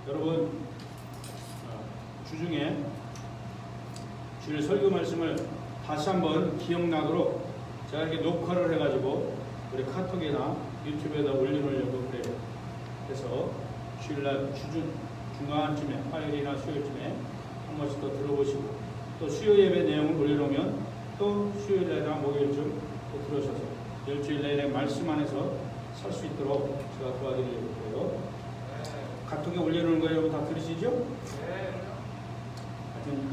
여러분 주중에 주일 설교 말씀을 다시 한번 기억나도록 제가 이렇게 녹화를 해가지고 우리 카톡이나 유튜브에다 올려놓으려고 그래요. 그래서 주일날 중간쯤에 화요일이나 수요일쯤에 한 번씩 더 들어보시고 또 수요 예배 내용을 올려놓으면 또 수요일이나 목요일쯤 또 들으셔서 일주일 내내 말씀 안에서 살 수 있도록 제가 도와드리려고 해요. 카톡에 올려놓은 거 여러분 다 들으시죠? 하여튼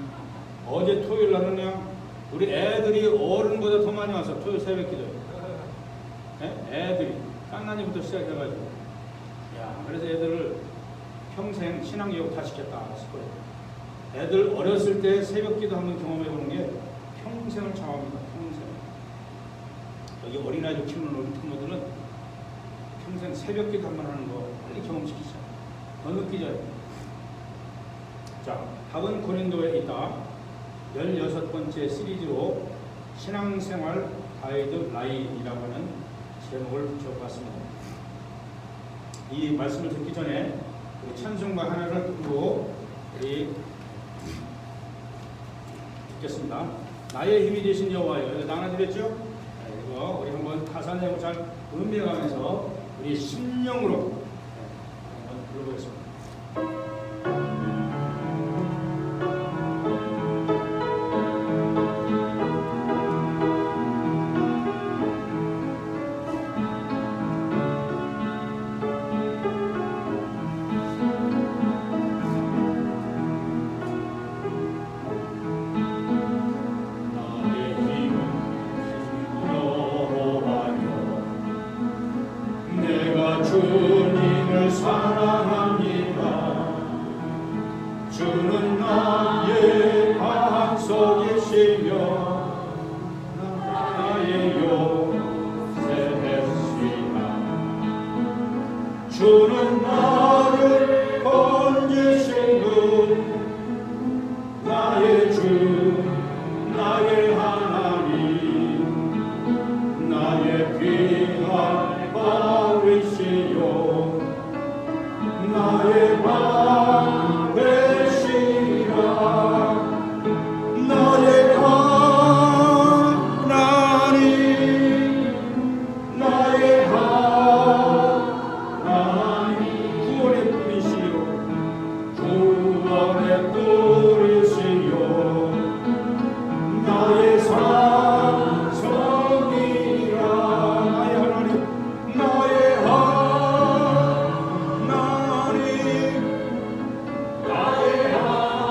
어제 토요일 날은 그냥 우리 애들이 어른보다 더 많이 와서 토요일 새벽 기도에 애들이 깐난이부터 시작해가지고 그래서 애들을 평생 신앙교육 다 시켰다 싶어요. 애들 어렸을 때 새벽 기도 한번 경험해보는 게 평생을 좌우합니다. 평생. 여기 어린아이들 키우는 우리 부모들은 평생 새벽 기도 한번 하는 거 빨리 경험시키자. 더 늦기 전에. 자, 답은 고린도에 있다. 16번째 시리즈로 신앙생활 가이드라인이라고 하는 제목을 붙여봤습니다. 이 말씀을 듣기 전에 우리 찬송가 하나를 듣고 우리 듣겠습니다. 나의 힘이 되신 여호와여. 이거 나눠드렸죠? 이거 우리 한번 가사 내용 잘 음미해가면서 우리 심령으로 한번 들어보겠습니다. 주님을 사랑합니다. 주는 나의 반석이시며 나의 요새시라. 주는 나를 건지신 분 나의 주 나의 하나님 나의 귀한 바위시요 나의 방 되시라. 나의 하나님 나의 하나님 구원의 뿌리시요 구원의 뿌리시요 나의 산성이라. 나의 하나님 나의 하나님 나의 하나님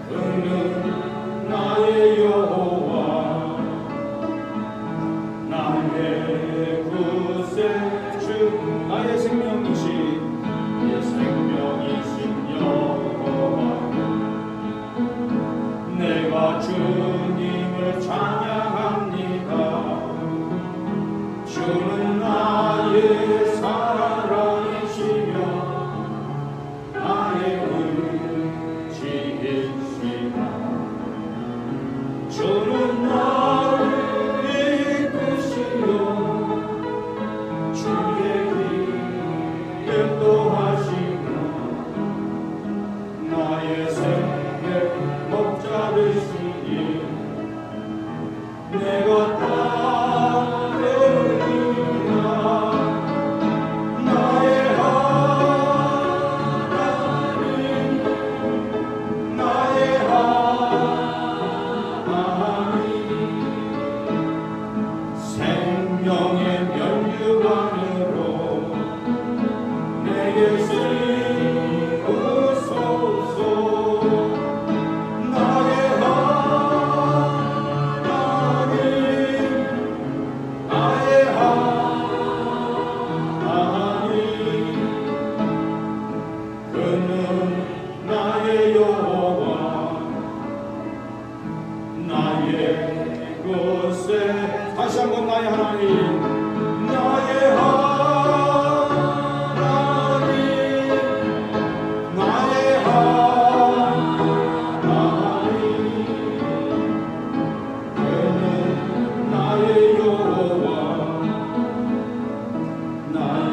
그는 나의 여호와 나의 구세주 나의 생명이신 여호와. 내가 주님을 찬양합니다. 주는 나의 사랑이시며 나의 의지이시라. 주는 나를 이끄시며 주의 기름도 하시며 나의 생애 목자 되시니 내가 따르리라. 나의 하나님 나의 하나님 생명의 면류관으로 내게 씌우소서. 나의 하나님 나의 하나님 그는 나의 여호와 나의 곳에 다시 한번 나의 하나님 나의 하나님 나의 하나님 그는 나의 여호와 나의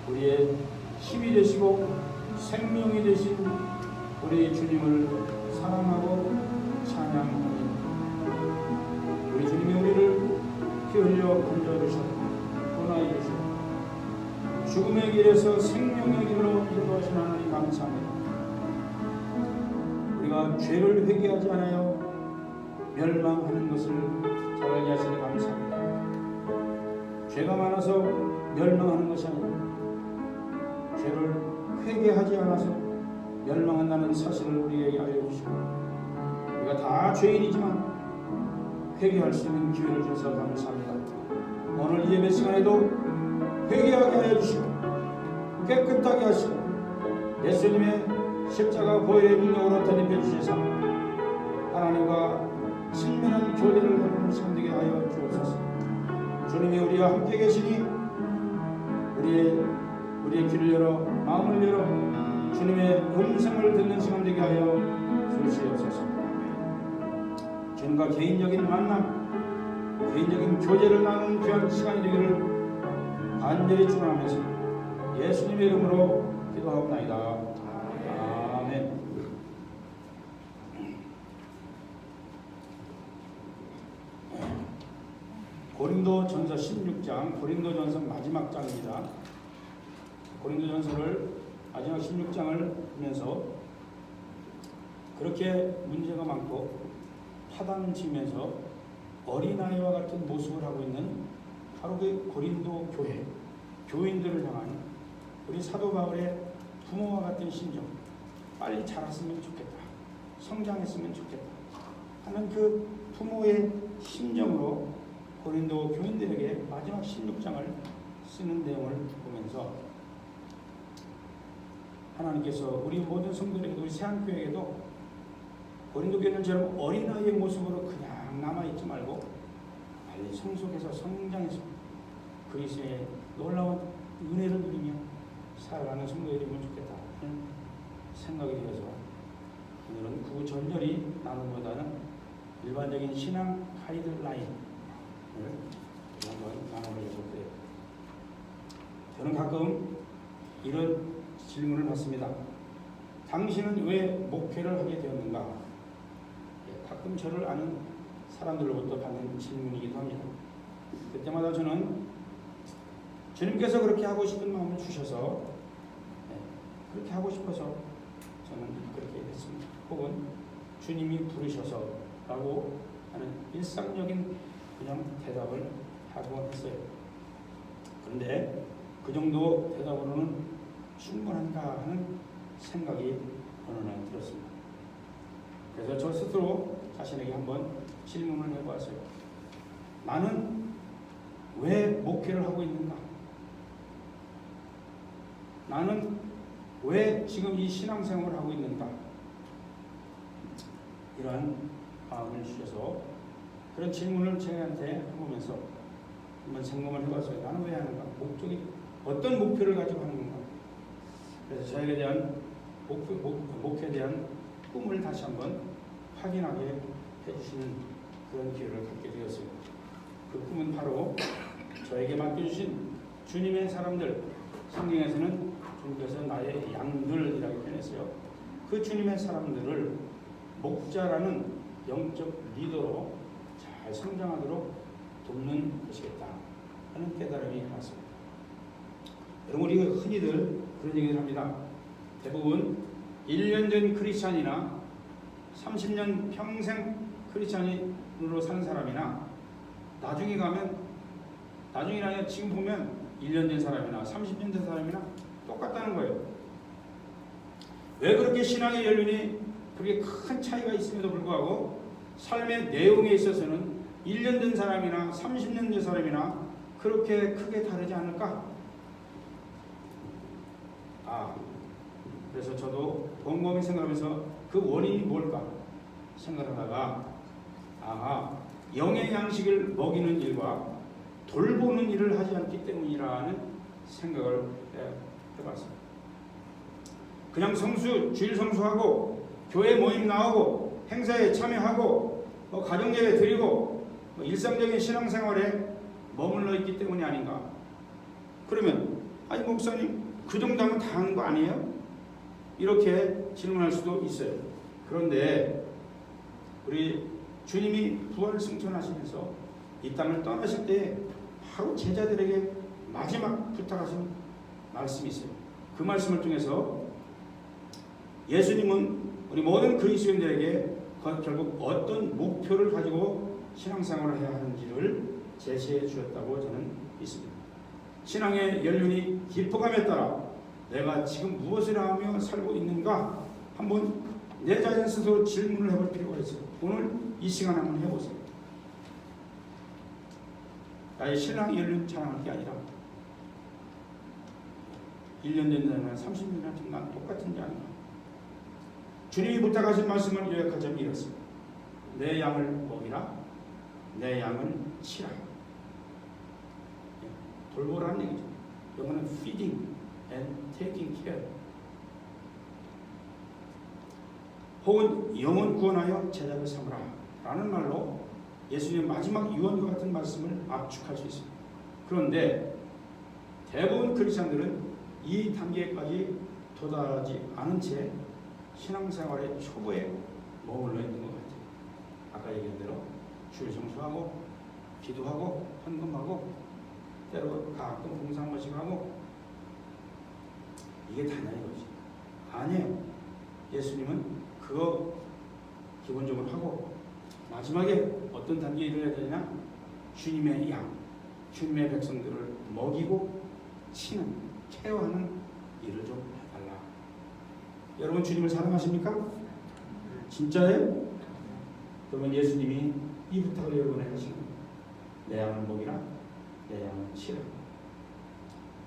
우리의 힘이 되시고 생명이 되신 우리 주님을 사랑하고 찬양합니다. 우리 주님이 우리를 피 흘려 건져주셨고 구원하여 주시고 죽음의 길에서 생명의 길로 인도하신 하나님 감사합니다. 우리가 죄를 회개하지 않아요 멸망하는 것을 잘 알게 하시니 감사합니다. 죄가 많아서 멸망하는 것이 아니라 죄를 회개하지 않아서 멸망한다는 사실을 우리에게 알려주시고 우리가 다 죄인이지만 회개할 수 있는 기회를 주셔서 감사합니다. 오늘 이 예배 시간에도 회개하게 하여 주시고 깨끗하게 하시고 예수님의 십자가 보혈의 능력으로 덧입혀 주셔서 하나님과 친밀한 교제를 하는 시간 되게 하여 주옵소서. 주님이 우리와 함께 계시니 우리의 귀를 열어 마음을 열어 주님의 음성을 듣는 시간 되게 하여 주시옵소서. 주님과 개인적인 만남, 개인적인 교제를 나누는 귀한 시간이 되기를 간절히 축원하면서 예수님의 이름으로 기도하옵나이다. 아멘. 고린도전서 16장, 고린도전서 마지막 장입니다. 고린도전서를 마지막 16장을 보면서 그렇게 문제가 많고 파단을 치면서 어린아이와 같은 모습을 하고 있는 바로 그 고린도 교회, 교인들을 향한 우리 사도 바울의 부모와 같은 심정, 빨리 자랐으면 좋겠다, 성장했으면 좋겠다 하는 그 부모의 심정으로 고린도 교인들에게 마지막 16장을 쓰는 내용을 보면서 하나님께서 우리 모든 성도들에게도 우리 새한교회에게도 고린도 교회들처럼 어린아이의 모습으로 그냥 남아있지 말고 빨리 성숙해서 성장해서 그리스도의 놀라운 은혜를 누리며 살아가는 성도들이 되면 좋겠다 하는 생각이 되어서 오늘은 구절절히 나누기보다는 일반적인 신앙 가이드라인을 한번 나눠보려고 해요. 저는 가끔 이런 질문을 받습니다. 당신은 왜 목회를 하게 되었는가? 가끔 저를 아는 사람들로부터 받는 질문이기도 합니다. 그때마다 저는 주님께서 그렇게 하고 싶은 마음을 주셔서 그렇게 하고 싶어서 저는 그렇게 했습니다. 혹은 주님이 부르셔서 라고 하는 일상적인 그냥 대답을 하고 했어요. 그런데 그 정도 대답으로는 충분한가 하는 생각이 어느 날 들었습니다. 그래서 저 스스로 자신에게 한번 질문을 해보았어요. 나는 왜 목회를 하고 있는가? 나는 왜 지금 이 신앙생활을 하고 있는가? 이러한 마음을 주셔서 그런 질문을 저희한테 해보면서 한번 점검을 해봤어요. 나는 왜 하는가? 목적이 어떤 목표를 가지고 하는 건가? 그래서 저에게 대한 목표에 대한 꿈을 다시 한번 확인하게 해주시는 그런 기회를 갖게 되었어요. 그 꿈은 바로 저에게 맡겨주신 주님의 사람들, 성경에서는 주님께서 나의 양들이라고 표현했어요. 그 주님의 사람들을 목자라는 영적 리더로 잘 성장하도록 돕는 것이겠다 하는 깨달음이 왔습니다. 여러분, 우리가 흔히들 그런 얘기를 합니다. 대부분 1년 된 크리스찬이나 30년 평생 크리스찬으로 사는 사람이나 나중에 가면, 나중이 아니라 지금 보면 1년 된 사람이나 30년 된 사람이나 똑같다는 거예요. 왜 그렇게 신앙의 연륜이 그렇게 큰 차이가 있음에도 불구하고 삶의 내용에 있어서는 1년 된 사람이나 30년 된 사람이나 그렇게 크게 다르지 않을까? 그래서 저도 곰곰이 생각하면서 그 원인이 뭘까 생각하다가 영의 양식을 먹이는 일과 돌보는 일을 하지 않기 때문이라는 생각을 해봤습니다. 그냥 주일 성수하고 교회 모임 나오고 행사에 참여하고 가정예배 드리고 일상적인 신앙생활에 머물러 있기 때문이 아닌가? 그러면 아니 목사님 그 정도면 다 하는 거 아니에요? 이렇게 질문할 수도 있어요. 그런데 우리 주님이 부활 승천하시면서 이 땅을 떠나실 때 바로 제자들에게 마지막 부탁하신 말씀이 있어요. 그 말씀을 통해서 예수님은 우리 모든 그리스도인들에게 결국 어떤 목표를 가지고 신앙생활을 해야 하는지를 제시해 주셨다고 저는 믿습니다. 신앙의 연륜이 깊어감에 따라 내가 지금 무엇을 하며 살고 있는가 한번 내 자신 스스로 질문을 해볼 필요가 있어요. 오늘 이 시간 한번 해보세요. 나의 신앙 연륜 자랑할 게 아니라 1년 됐나 30년 됐나 똑같은지 아닌가. 주님이 부탁하신 말씀을 요약하자면 이렇습니다. 내 양을 먹이라, 내 양을 치라. 돌보라는 얘기죠. 영어는 feeding and taking care. 혹은 영혼 구원하여 제자를 삼으라 라는 말로 예수님의 마지막 유언과 같은 말씀을 압축할 수 있습니다. 그런데 대부분 크리스천들은 이 단계까지 도달하지 않은 채 신앙생활의 초보에 머물러 있는 것 같아요. 아까 얘기한 대로 주일 성수하고 기도하고 헌금하고 때로 가끔 봉사 한 번씩 하고 이게 다냐 이거지. 아니에요. 예수님은 그거 기본적으로 하고 마지막에 어떤 단계에 이르러야 되냐? 주님의 양, 주님의 백성들을 먹이고 치는, 케어하는 일을 좀 해달라. 여러분 주님을 사랑하십니까? 진짜예요? 그러면 예수님이 이 부탁을 여러분에게 하신 겁니다. 내 양을 먹이라, 내 양을 치라.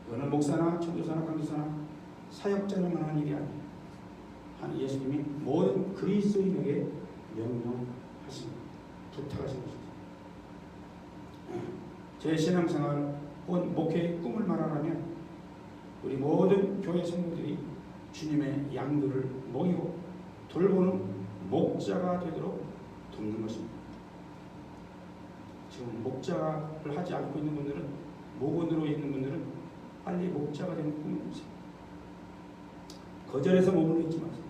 이거는 목사나 전도사나 강도사나 사역자들만 하는 일이 아니에요. 예수님이 모든 그리스도인에게 명령하신, 부탁하신 것이죠. 제 신앙생활 혹은 목회의 꿈을 말하라면 우리 모든 교회 성도들이 주님의 양들을 먹이고 돌보는 목자가 되도록 돕는 것입니다. 지금 목자를 하지 않고 있는 분들은, 목원으로 있는 분들은 빨리 목자가 되는 꿈을 꾸세요. 거절해서 머물러 있지 마세요.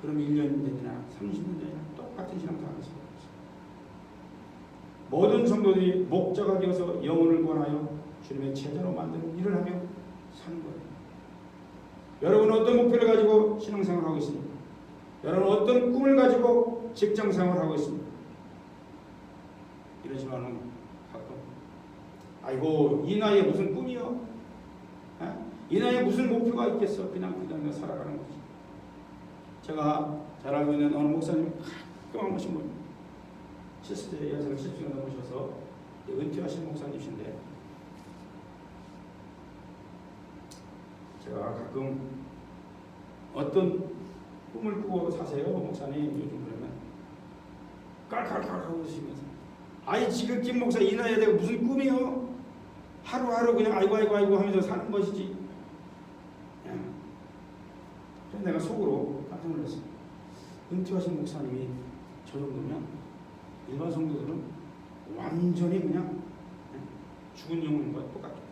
그럼 1년 되나 30년 되나 똑같은 신앙생활을 하실 거예요. 모든 성도들이 목자가 되어서 영혼을 구원하여 주님의 제자로 만드는 일을 하며 사는 거예요. 여러분은 어떤 목표를 가지고 신앙생활을 하고 있습니까? 여러분은 어떤 꿈을 가지고 직장생활을 하고 있습니까? 이러지만은 가끔 아이고 이 나이에 무슨 꿈이요? 이 나이에 무슨 목표가 있겠어? 그냥 살아가는 거지. 제가 잘 알고 있는 어느 목사님 가끔 한 번씩 봅니다. 70대 연세가 70가 넘으셔서 은퇴하신 목사님이신데 제가 가끔 어떤 꿈을 꾸고 사세요 목사님 요즘 그러면 깔깔깔 하고 있으면서 아이 지금 김 목사 이 나이에 내가 무슨 꿈이요? 하루하루 그냥 아이고 하면서 사는 것이지. 그래서 내가 속으로 깜짝 놀랐어요. 은퇴하신 목사님이 저 정도면 일반 성도들은 완전히 그냥 죽은 영혼과 똑같아요.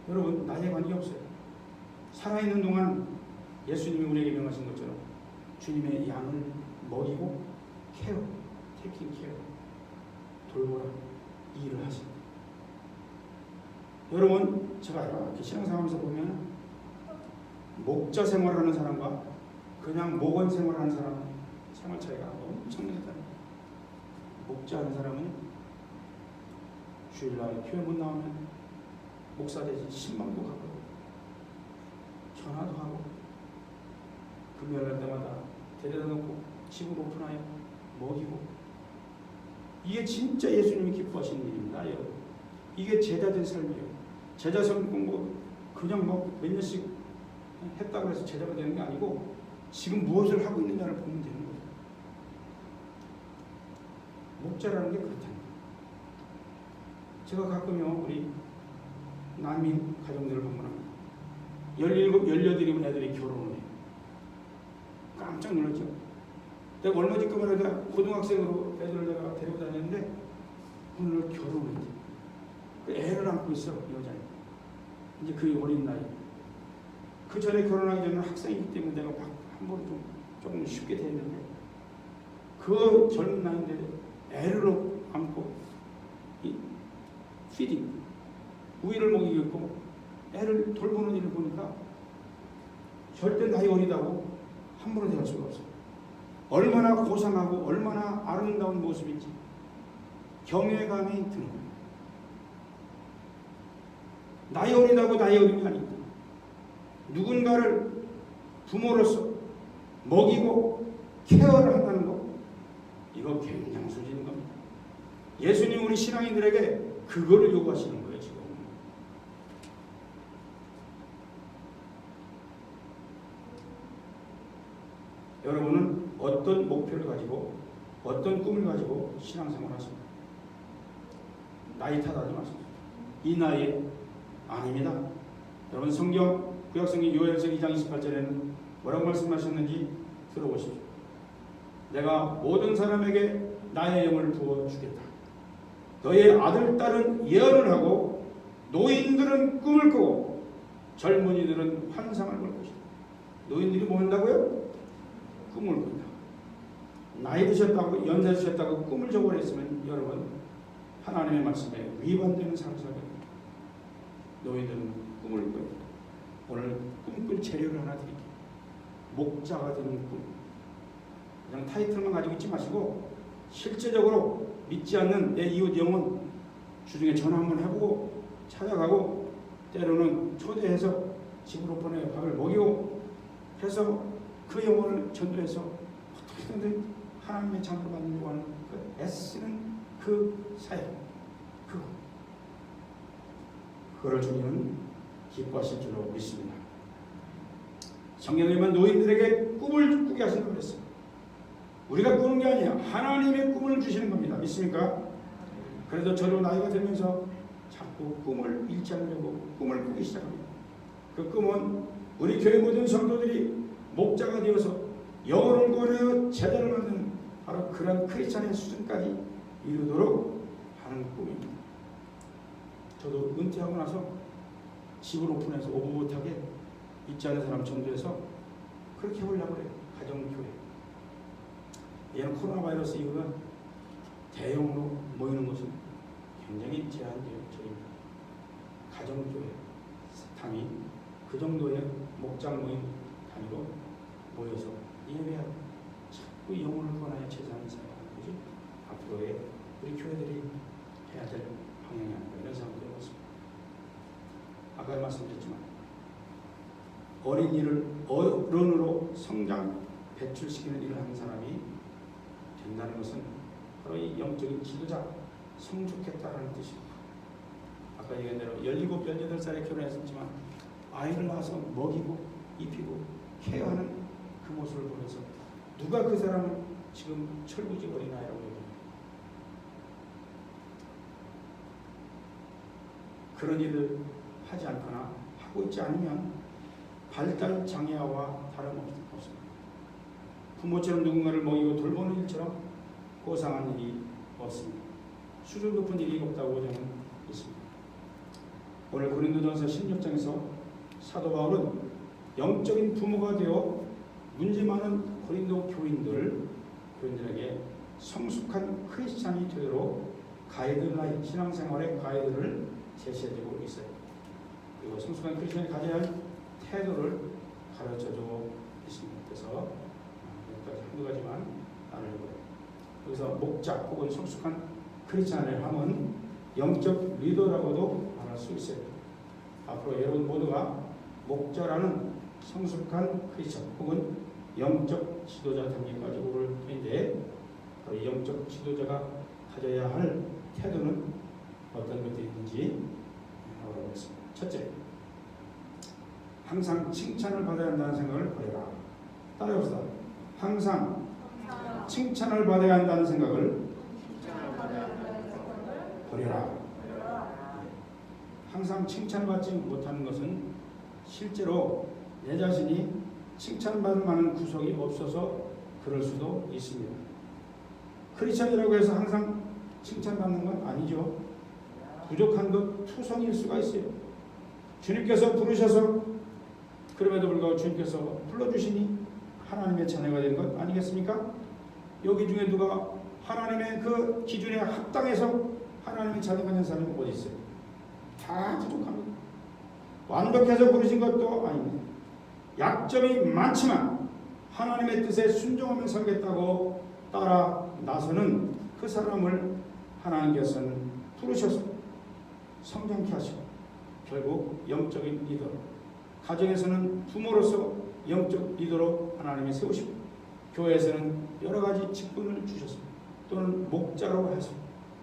여러분 나이에 관계없어요. 살아있는 동안 예수님이 우리에게 명하신 것처럼 주님의 양을 먹이고 케어, 테이킹 케어, 돌보라 이 일을 하십니다. 여러분 제가 이렇게 신앙생활하면서 보면 목자 생활하는 사람과 그냥 목원 생활하는 사람은 생활 차이가 엄청나다. 목자하는 사람은 주일날 교회 못 나오면 목사 되지 신방도 가고 전화도 하고 금요일 때마다 데려다 놓고 집을 오픈하여 먹이고 이게 진짜 예수님이 기뻐하시는 일입니다. 여러분. 이게 제자된 삶이에요. 제자 성공 그냥 몇 년씩 했다고 해서 제자가 되는 게 아니고 지금 무엇을 하고 있느냐를 보면 되는 거예요. 목자라는 게 그렇다는 거예요. 제가 가끔요 우리 난민 가정들을 방문합니다. 17, 18이면 애들이 결혼을 해요. 깜짝 놀랐죠. 내가 얼마 전까지 내가 고등학생으로 애들을 내가 데리고 다녔는데 오늘 결혼을 했대. 애를 안고 있어 여자애. 이제 그 어린 나이. 그 전에 결혼하기 전에 학생이기 때문에 내가 막 함부로 조금 쉽게 됐는데 그 젊은 나이인데 애를 안고 이 피딩 우유를 먹이고 있고 애를 돌보는 일을 보니까 절대 나이 어리다고 함부로 대할 수가 없어요. 얼마나 고상하고 얼마나 아름다운 모습인지 경외감이 드는 거예요. 나이 어리다고 나이 어린 게 아닙니다. 누군가를 부모로서 먹이고 케어를 한다는 거, 이거 굉장히 소중한 겁니다. 예수님 우리 신앙인들에게 그거를 요구하시는 거예요. 지금 여러분은 어떤 목표를 가지고 어떤 꿈을 가지고 신앙생활을 하십니까? 나이 탓하지 마십시오. 이 나이에 아닙니다. 여러분 성경 구약성경 요엘서 2장 28절에는 뭐라고 말씀하셨는지 들어보십시오. 내가 모든 사람에게 나의 영을 부어주겠다. 너의 아들 딸은 예언을 하고 노인들은 꿈을 꾸고 젊은이들은 환상을 볼 것이다. 노인들이 뭐 한다고요? 꿈을 꾼다. 나이 드셨다고 연세 드셨다고 꿈을 저버렸으면 여러분 하나님의 말씀에 위반되는 삶을 살게 됩니다. 노인들은 꿈을 꿔요. 오늘 꿈꿀 재료를 하나 드릴게요. 목자가 되는 꿈. 그냥 타이틀만 가지고 있지 마시고 실제적으로 믿지 않는 내 이웃 영혼 주중에 전화 한번 해보고 찾아가고 때로는 초대해서 집으로 보내 밥을 먹이고 해서 그 영혼을 전도해서 어떻게든 하나님의 장을 받으려고 하는 그 애쓰는 그 사역, 그거를 주님은 기뻐하실 줄로 믿습니다. 성경에만 노인들에게 꿈을 꾸게 하신다고 그랬어요. 우리가 꾸는 게 아니야. 하나님의 꿈을 주시는 겁니다. 믿습니까? 그래도 저도 나이가 들면서 자꾸 꿈을 잃지 않으려고 꿈을 꾸기 시작합니다. 그 꿈은 우리 교회 모든 성도들이 목자가 되어서 영혼을 구원하여 제자를 만드는 바로 그런 크리스찬의 수준까지 이루도록 하는 꿈입니다. 저도 은퇴하고 나서 집을 오픈해서 오붓하게 믿지 않는 사람 전도해서 그렇게 해보려고 해요. 가정교회. 얘는 코로나 바이러스 이후에 대형으로 모이는 것은 굉장히 제한적입니다. 가정교회 단위 그 정도의 목장 모임 단위로 모여서 예배하고 자꾸 영혼을 구원하여 제사하는 사역하는 것이 앞으로의 우리 교회들이 해야 될 방향이 아닌가 이런 생각도 해봤습니다. 아까 말씀드렸지만 어린이를 어른으로 성장 배출시키는 일을 하는 사람이 된다는 것은 바로 이 영적인 지도자 성숙했다라는 뜻입니다. 아까 얘기한 대로 17, 18살에 결혼했었지만 아이를 낳아서 먹이고 입히고 케어하는 그 모습을 보면서 누가 그 사람을 지금 철부지 어린아이라고 얘기합니까? 그런 일을 하지 않거나 하고 있지 않으면 발달 장애와 다름없습니다. 부모처럼 누군가를 먹이고 돌보는 일처럼 고상한 일이 없습니다. 수준 높은 일이 없다고 저는 믿습니다. 오늘 고린도전서 16장에서 사도 바울은 영적인 부모가 되어 문제 많은 고린도 교인들에게 성숙한 크리스찬이 되도록 가이드라인, 신앙생활의 가이드를 제시해주고 있어요. 그리고 성숙한 크리스찬이 가져야 할 태도를 가르쳐주고 있습니다. 그래서 여기까지 한두 가지만 나누려고요. 여기서 목자 혹은 성숙한 크리스찬을 하면 영적 리더라고도 말할 수 있어요. 앞으로 여러분 모두가 목자라는 성숙한 크리스찬 혹은 영적 지도자 단계까지 오를 텐데 바로 영적 지도자가 가져야 할 태도는 어떤 것들이 있는지 알아보겠습니다. 첫째, 항상 칭찬을 받아야 한다는 생각을 버려라. 따라해봅시다. 항상 칭찬을 받아야 한다는 생각을 버려라. 항상 칭찬을 받지 못하는 것은 실제로 내 자신이 칭찬받을 만한 구석이 없어서 그럴 수도 있습니다. 크리스찬이라고 해서 항상 칭찬받는 건 아니죠. 부족한 것 투성일 수가 있어요. 주님께서 부르셔서 그럼에도 불구하고 주님께서 불러주시니 하나님의 자녀가 되는 것 아니겠습니까? 여기 중에 누가 하나님의 그 기준에 합당해서 하나님의 자녀가 된 사람이 어디 있어요? 다 부족합니다. 완벽해서 부르신 것도 아닙니다. 약점이 많지만 하나님의 뜻에 순종하며 살겠다고 따라 나서는 그 사람을 하나님께서는 부르셔서 성장케 하시고 결국 영적인 리더, 가정에서는 부모로서 영적 리더로 하나님이 세우시고 교회에서는 여러 가지 직분을 주셨습니다. 또는 목자로 해서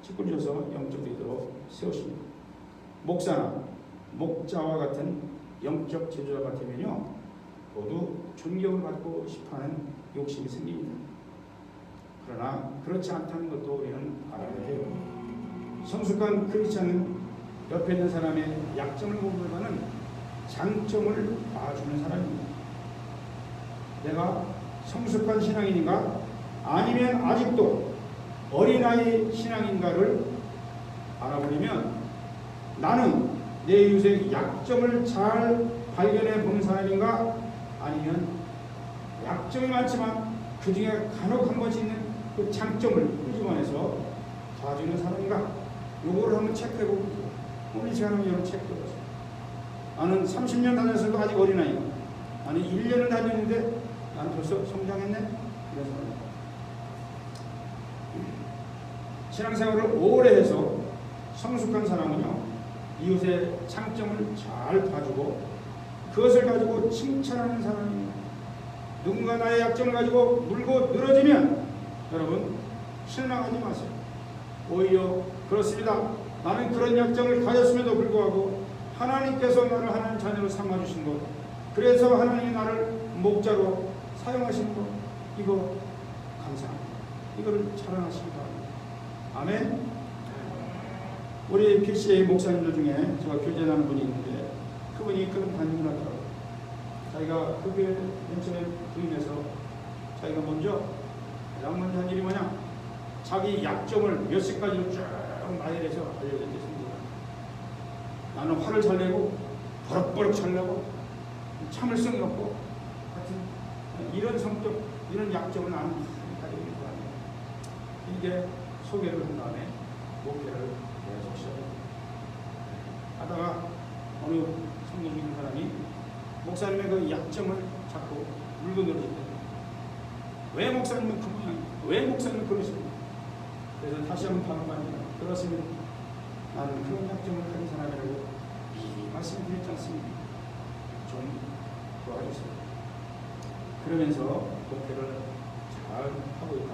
직분 주셔서 영적 리더로 세우십니다. 목사나 목자와 같은 영적 제자가 되면요 모두 존경을 받고 싶어하는 욕심이 생깁니다. 그러나 그렇지 않다는 것도 우리는 알아야 해요. 성숙한 크리스찬은 옆에 있는 사람의 약점을 보기보다는 장점을 봐주는 사람입니다. 내가 성숙한 신앙인인가 아니면 아직도 어린아이 신앙인가를 알아보려면 나는 내 이웃의 약점을 잘 발견해 보는 사람인가 아니면 약점이 많지만 그 중에 간혹 한 번씩 있는 그 장점을 끄집어내서 봐주는 사람인가 요거를 한번 체크해보고 오늘 이 시간에 여러분 체크해보세요. 나는 30년 다녔어도 아직 어린아이가 나는 1년을 다녔는데 나는 벌써 성장했네? 이런 사람입니다. 신앙생활을 오래 해서 성숙한 사람은요 이웃의 장점을 잘 봐주고 그것을 가지고 칭찬하는 사람입니다. 누군가 나의 약점을 가지고 물고 늘어지면 여러분 실망하지 마세요. 오히려 그렇습니다. 나는 그런 약점을 가졌음에도 불구하고 하나님께서 나를 하나님 자녀로 삼아주신 것, 그래서 하나님이 나를 목자로 사용하신 것, 이거 감사합니다. 이거를 자랑하시기 바랍니다. 아멘. 우리 PCA 목사님들 중에 제가 교제하는 분이 있는데 그분이 그런 반응을 하더라고요. 자기가 그 교회 맨 처음에 부임해서 자기가 먼저 가장 먼저 한 일이 뭐냐, 자기 약점을 몇십 가지로 쭉 나열해서 알려줬습니다. 나는 화를 잘 내고 버럭버럭 잘 내고 참을성이 없고 같은 이런 성격, 이런 약점을 나는 가지고 있는 거아니에요. 이게 소개를 한 다음에 목회를 계속 시작했습니다. 하다가 어느 성경 있는 사람이 목사님의 그 약점을 자꾸 물고 늘어진다. 왜 목사님은 그 모양입니까? 왜 목사님은 그러십니까? 그래서 다시 한번 반응합니다. 그렇습니다. 나는 그런 약점을 가진 사람이라고 미리 말씀드렸지 않습니까? 좀 도와주세요. 그러면서 목회를 잘 하고 있다.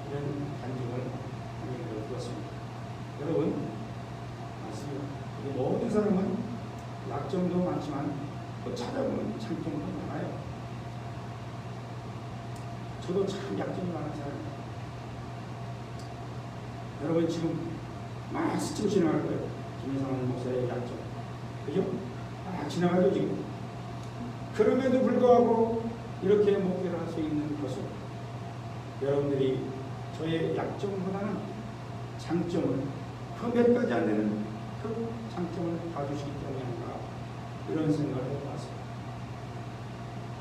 이런 간증을 하게 되었습니다. 여러분, 맞습니다. 모든 사람은 약점도 많지만 또 찾아보면 장점도 많아요. 저도 참 약점이 많은 사람입니다. 여러분 지금 막 스쳐 지나갈 거예요. 김희상 목사의 약점. 그죠? 지나가죠 지금. 그럼에도 불구하고 이렇게 목회를 할 수 있는 것은 여러분들이 저의 약점보다는 장점을 그 몇 가지 안 되는 그 장점을 봐주시기 때문에 아닌가 이런 생각을 해봤습니다.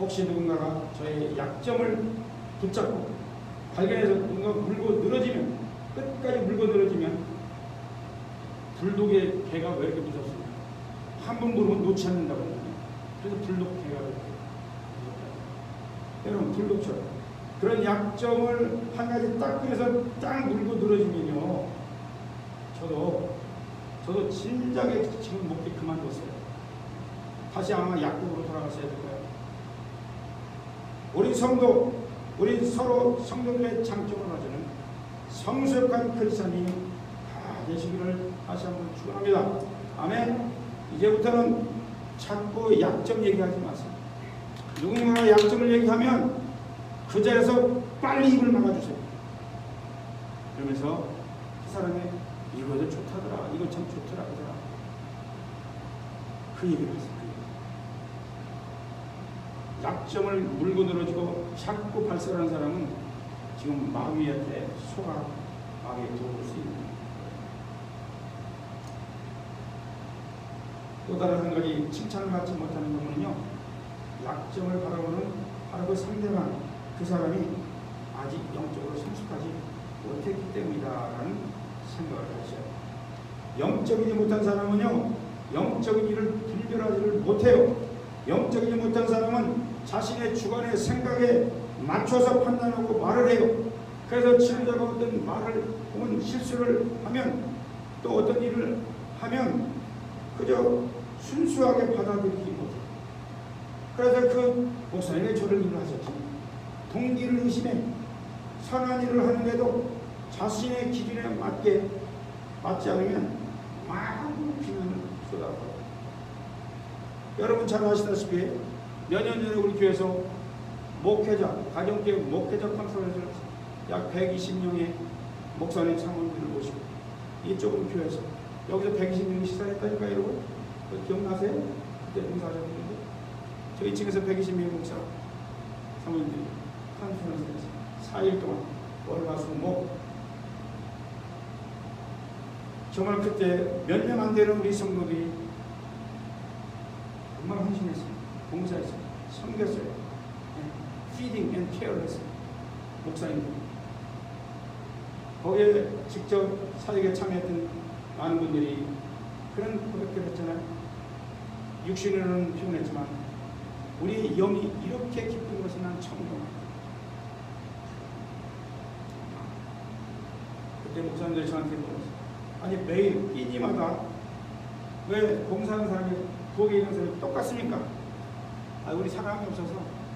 혹시 누군가가 저의 약점을 붙잡고 발견해서 누군가 물고 늘어지면 끝까지 물고 늘어지면 불독의 개가 왜 이렇게 무섭습니까? 한 번 물으면 놓지 않는다고 하거든요. 그래서 불독 개가 여러분 불독처럼 그런 약점을 한 가지 딱 그래서 딱 물고 늘어지면요 저도 진작에 지금 목회 그만뒀어요. 다시 아마 약국으로 돌아갔어야 될 거예요. 우리 성도, 우리 서로 성도들의 장점을 가지는 성숙한 크리스찬이 다 되시기를 다시 한번 축원합니다. 아멘. 이제부터는 자꾸 약점 얘기하지 마세요. 누군가가 약점을 얘기하면 그 자리에서 빨리 입을 막아주세요. 그러면서 그 사람이 이거도 좋다더라, 이거 참 좋더라 그더라, 그 얘기를 하세요. 약점을 물고 늘어지고 자꾸 발설하는 사람은 지금 마귀한테 속아 마귀에 들어올 수 있는 거예요. 또 다른 한 가지 칭찬을 받지 못하는 부분은요, 약점을 바라보는 바로 그 상대방, 그 사람이 아직 영적으로 성숙하지 못했기 때문이다라는 생각을 하셔요. 영적이지 못한 사람은요, 영적인 일을 분별하지를 못해요. 영적이지 못한 사람은 자신의 주관의 생각에 맞춰서 판단하고 말을 해요. 그래서 지도자가 어떤 말을 혹은 실수를 하면, 또 어떤 일을 하면 그저 순수하게 받아들이지 못해요. 그래서 그 목사님이 저를 일을 하셨지. 동기를 의심해 선한 일을 하는데도 자신의 기준에 맞지 않으면 많은 비난을 쏟아부어요. 여러분 잘 아시다시피 몇 년 전에 우리 교회에서 목회자, 가정교회 목회자 컨퍼런스를 약 120명의 목사님 사모님들을 모시고 이 좁은 교회에서 여기서 120명이 시사했다니까 여러분? 기억나세요? 그때 봉사하셨는데 저희 층에서 120명의 목사 사모님들이 컨퍼런스에서 4일 동안 월화수목 정말 그때 몇 명 안 되는 우리 성도들이 정말 헌신했어요. 봉사했어요. 섬겼어요. 피딩 앤 케어를 했어요. 목사님들. 거기에 직접 사역에 참여했던 많은 분들이 그런 고백들을 했잖아요. 육신으로는 피곤했지만 우리 영이 이렇게 기쁜 것은 난 처음 봤다. 그때 목사님들이 저한테 물었어요. 아니 매일 끼니마다 왜 봉사하는 사람이 부엌에 있는 사람이 똑같습니까? 우리 사람이 없어서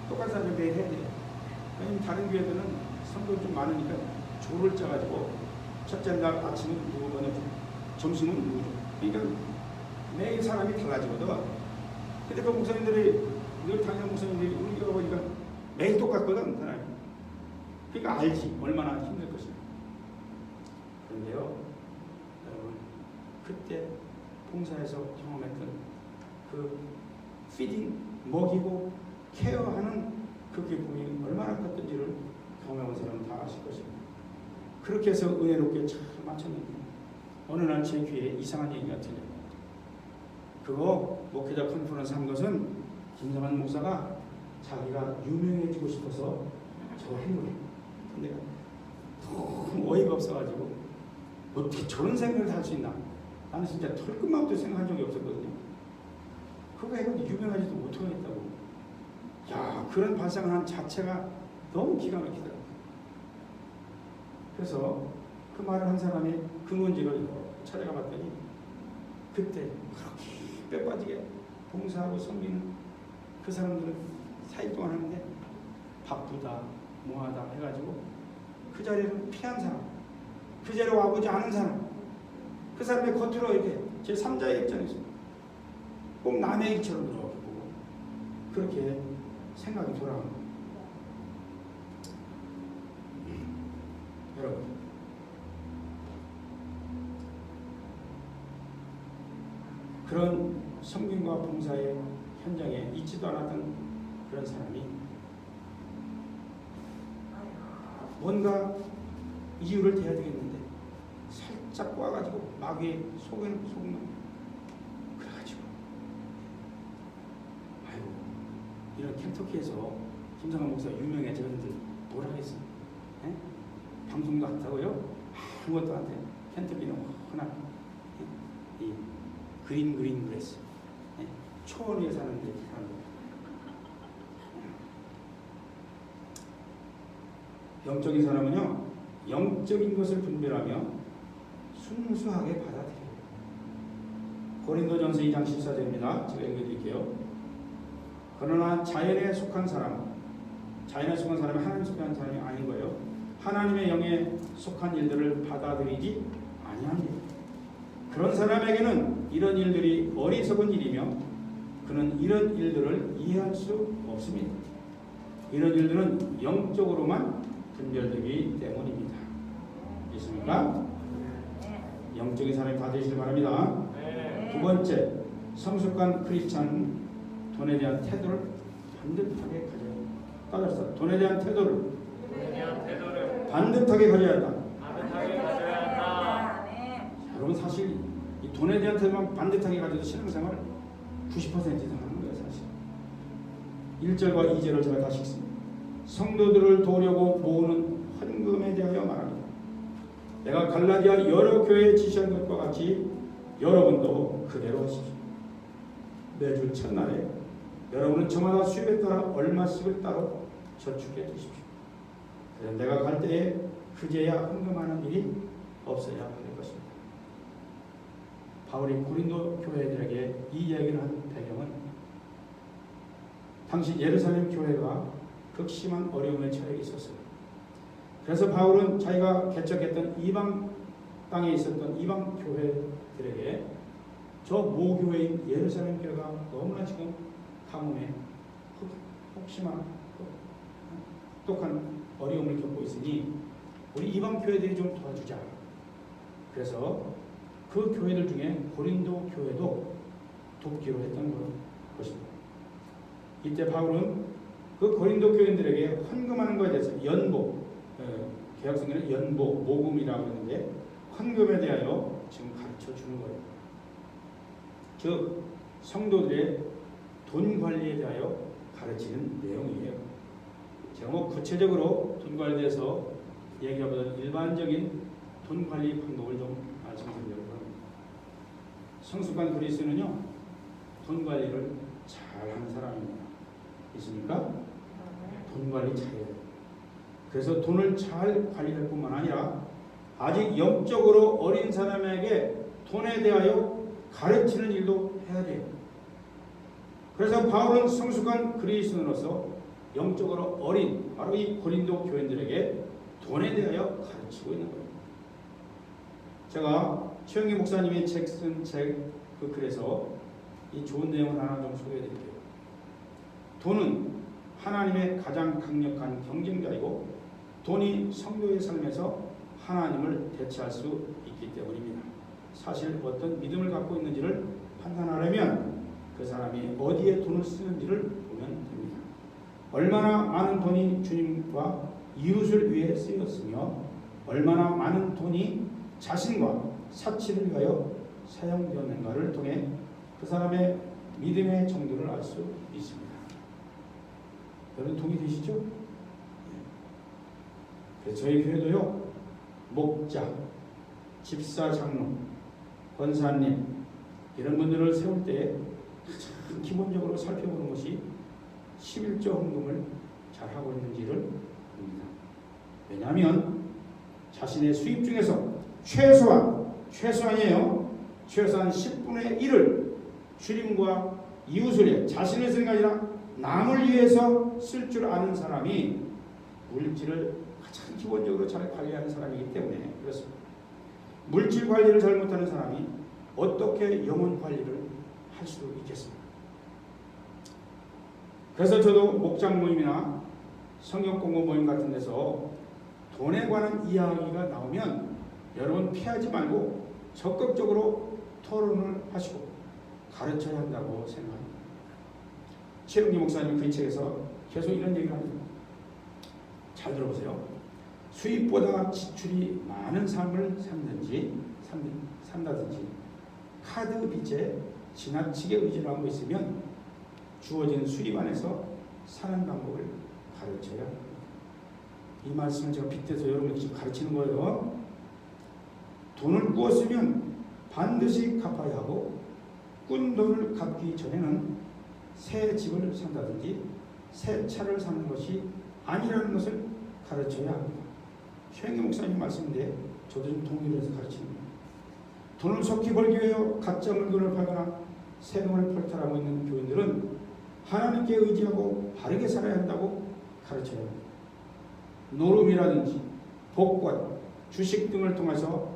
똑같은 사람을 매일 해야 돼요. 왜냐면 다른 교회들은 성도가 좀 많으니까 조를 짜가지고 첫째 날 아침은 누구 먼저 주고 점심은 누구 주고 그러니까 매일 사람이 달라지거든. 근데 그 목사님들이 늘 다니는 목사님들이 우리 교회 보니까 매일 똑같거든 사람이. 그러니까 알지 얼마나 힘들 것이냐. 그런데요 여러분 그때 봉사에서 경험했던 그 피딩 먹이고 케어하는 그 기쁨이 얼마나 컸던지를 경험한 사람은 다 아실 것입니다. 그렇게 해서 은혜롭게 잘 맞췄는데 어느 날 제 귀에 이상한 얘기가 들려요. 그거 목회자 컨퍼런스 한 것은 김상환 목사가 자기가 유명해지고 싶어서 저 행위를. 근데 너무 어이가 없어가지고 어떻게 저런 생각을 할 수 있나. 나는 진짜 털끝만도 생각한 적이 없었거든요. 그거 해가지고 유명하지도 못하겠다고. 야, 그런 발상을 한 자체가 너무 기가 막히더라고요. 그래서 그 말을 한 사람의 근원지를 찾아가 봤더니 그때 그렇게 뼈빠지게 봉사하고 섬기는 그 사람들은 4일 동안 하는데 바쁘다 뭐하다 해가지고 그 자리를 피한 사람, 그 자리에 와보지 않은 사람, 그 사람의 겉으로 이렇게 제 3자의 입장에서 꼭 남의 일처럼 이렇게 보고 그렇게 생각이 돌아갑니다. 여러분 그런 섬김과 봉사의 현장에 있지도 않았던 그런 사람이 뭔가 이유를 대야 되겠는데 살짝 꼬아가지고 마귀의 속은 그래가지고 아이고 이런 켄터키에서 김상환 목사 유명해졌는데 뭘 하겠어? 에? 방송도 안 타고요 아무것도 안 돼. 켄터키는 워낙 이 그린 그레스 초원 위에 사는데 영적인 사람은요 영적인 것을 분별하며 순수하게 받아들여요. 고린도전서 2장 14절입니다. 제가 읽어드릴게요. 그러나 자연에 속한 사람이 하나님 속한 사람이 아닌 거예요. 하나님의 영에 속한 일들을 받아들이지 아니합니다. 그런 사람에게는 이런 일들이 어리석은 일이며 그는 이런 일들을 이해할 수 없습니다. 이런 일들은 영적으로만 분별되기 때문입니다. 있습니까? 영적인 사람이 다 되시길 바랍니다. 두 번째, 성숙한 크리스찬은 돈에 대한 태도를 반듯하게 가져야 합니다. 따라서 돈에 대한 태도를 반듯하게 가져야 한다. 여러분 사실 이 돈에 대한 태도만 반듯하게 가져도 신앙생활 90% 이상 하는 거예요, 사실. 1절과 2절을 제가 다시 읽습니다. 성도들을 도우려고 모으는 헌금에 대하여 말합니다. 내가 갈라디아 여러 교회에 지시한 것과 같이 여러분도 그대로 하십시오. 매주 첫날에 여러분은 저마다 수입에 따라 얼마씩을 따로 저축해 두십시오. 그래서 내가 갈 때에 그제야 헌금하는 일이 없어야 할 것입니다. 바울이 고린도 교회들에게 이 이야기를 한 배경은 당시 예루살렘 교회가 극심한 어려움에 처해 있었어요. 그래서 바울은 자기가 개척했던 이방 땅에 있었던 이방 교회들에게 저 모교회인 예루살렘 교회가 너무나 지금 가뭄에 혹시나 혹독한 어려움을 겪고 있으니 우리 이방 교회들이 좀 도와주자. 그래서 그 교회들 중에 고린도 교회도 돕기로 했던 것입니다. 이때 바울은 그 고린도 교인들에게 헌금하는 것에 대해서 연보, 개혁성경에는 연보, 모금이라고 하는데 헌금에 대하여 지금 가르쳐 주는 거예요. 즉 성도들의 돈 관리에 대하여 가르치는 내용이에요. 제가 뭐 구체적으로 돈 관리에 대해서 얘기하보다 일반적인 돈 관리 방법을 좀 말씀드리려고 합니다. 성숙한 그리스도는요, 돈 관리를 잘하는 사람입니다. 있습니까? 돈 관리 잘해야 돼요. 그래서 돈을 잘 관리할 뿐만 아니라 아직 영적으로 어린 사람에게 돈에 대하여 가르치는 일도 해야 돼요. 그래서 바울은 성숙한 그리스도인으로서 영적으로 어린 바로 이 고린도 교인들에게 돈에 대하여 가르치고 있는 거예요. 제가 최영기 목사님이 쓴 그 글에서 이 좋은 내용을 하나 좀 소개해 드릴게요. 돈은 하나님의 가장 강력한 경쟁자이고 돈이 성도의 삶에서 하나님을 대체할 수 있기 때문입니다. 사실 어떤 믿음을 갖고 있는지를 판단하려면 그 사람이 어디에 돈을 쓰는지를 보면 됩니다. 얼마나 많은 돈이 주님과 이웃을 위해 쓰였으며 얼마나 많은 돈이 자신과 사치를 위하여 사용되었는가를 통해 그 사람의 믿음의 정도를 알 수 있습니다. 여러분 동의되시죠? 그래서 저희 교회도요, 목자, 집사 장로, 권사님 이런 분들을 세울 때 가장 기본적으로 살펴보는 것이 11조 헌금을 잘하고 있는지를 봅니다. 왜냐하면 자신의 수입 중에서 최소한이에요. 최소한 10분의 1을 주님과 이웃을 위해 자신의 생각이 아니라 남을 위해서 쓸 줄 아는 사람이 물질을 가장 기본적으로 잘 관리하는 사람이기 때문에 그렇습니다. 물질 관리를 잘못하는 사람이 어떻게 영혼 관리를 할 수 있겠습니까? 그래서 저도 목장 모임이나 성경 공부 모임 같은 데서 돈에 관한 이야기가 나오면 여러분 피하지 말고 적극적으로 토론을 하시고 가르쳐야 한다고 생각합니다. 최영기 목사님 그 책에서 계속 이런 얘기를 합니다. 잘 들어보세요. 수입보다 지출이 많은 삶을 산다든지 카드 빚에 지나치게 의존하고 있으면 주어진 수입 안에서 사는 방법을 가르쳐야 합니다. 이 말씀을 제가 빗대서 여러분에게 지금 가르치는 거예요. 돈을 꾸었으면 반드시 갚아야 하고 꾼 돈을 갚기 전에는 새 집을 산다든지 새 차를 사는 것이 아니라는 것을 가르쳐야 합니다. 최영기 목사님 말씀인데 저도 좀 동의를 해서 가르칩니다. 돈을 속히 벌기 위해 가짜 물건을 팔거나 세금을 펄탈하고 있는 교인들은 하나님께 의지하고 바르게 살아야 한다고 가르쳐야 합니다. 노름이라든지 복권, 주식 등을 통해서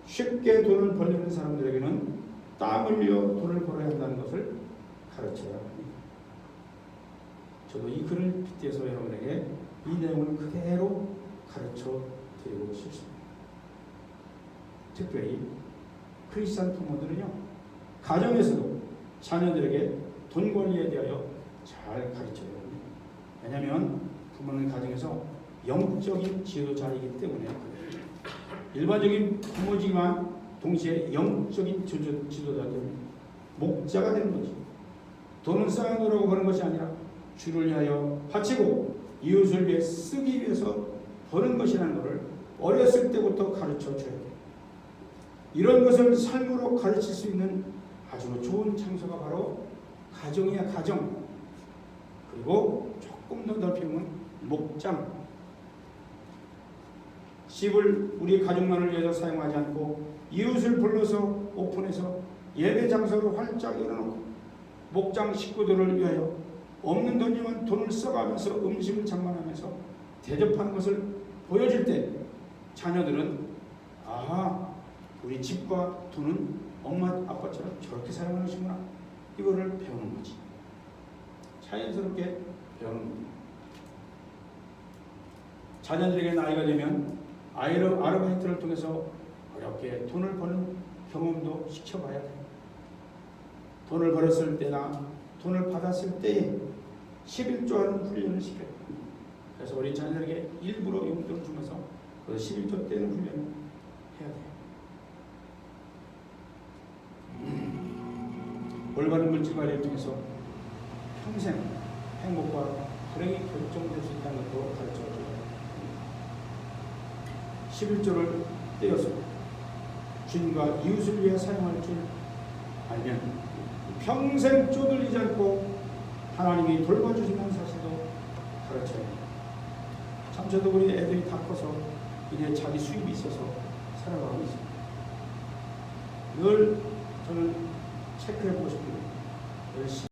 쉽게 돈을 벌리는 사람들에게는 땀 흘려 돈을 벌어야 한다는 것을 가르쳐야 합니다. 저도 이 글을 빗대서 여러분에게 이 내용을 그대로 가르쳐 드리고 싶습니다. 특별히 크리스찬 부모들은요, 가정에서도 자녀들에게 돈 관리에 대하여 잘 가르쳐야 합니다. 왜냐하면 부모는 가정에서 영적인 지도자이기 때문에 일반적인 부모지만 동시에 영적인 지도자가 되는 목자가 되는 거지. 돈은 쌓아놓으라고 버는 것이 아니라 주를 위하여 바치고 이웃을 위해 쓰기 위해서 버는 것이라는 것을 어렸을 때부터 가르쳐 줘야 돼요. 이런 것을 삶으로 가르칠 수 있는 아주 좋은 장소가 바로 가정이야, 가정. 그리고 조금 더 넓히면 목장. 집을 우리 가족만을 위해서 사용하지 않고 이웃을 불러서 오픈해서 예배 장소로 활짝 열어놓고 목장 식구들을 위하여 없는 돈이면 돈을 써가면서 음식을 장만하면서 대접하는 것을 보여줄 때 자녀들은 우리 집과 돈은 엄마 아빠처럼 저렇게 사용하는 것이구나, 이거를 배우는 거지. 자연스럽게 배우는 겁니다. 자녀들에게 나이가 되면 아르바이트를 통해서 어렵게 돈을 버는 경험도 시켜봐야 돼요. 돈을 벌었을 때나 돈을 받았을 때에 11조하는 훈련을 시켜요. 그래서 우리 자녀들에게 일부러 용돈을 주면서 그 11조 떼는 훈련을 해야 돼요. 올바른 물질관리를 통해서 평생 행복과 불행이 결정될 수 있다는 것도 가르쳐줘요. 11조를 떼어서 주님과 이웃을 위해 사용할 줄 알면 평생 쪼들리지 않고 하나님이 돌봐주신다는 사실도 가르쳐야 해요. 참 저도 우리 애들이 다 커서 이제 자기 수입이 있어서 살아가고 있습니다. 늘 저는 체크해보고 싶은 거예요. 열심히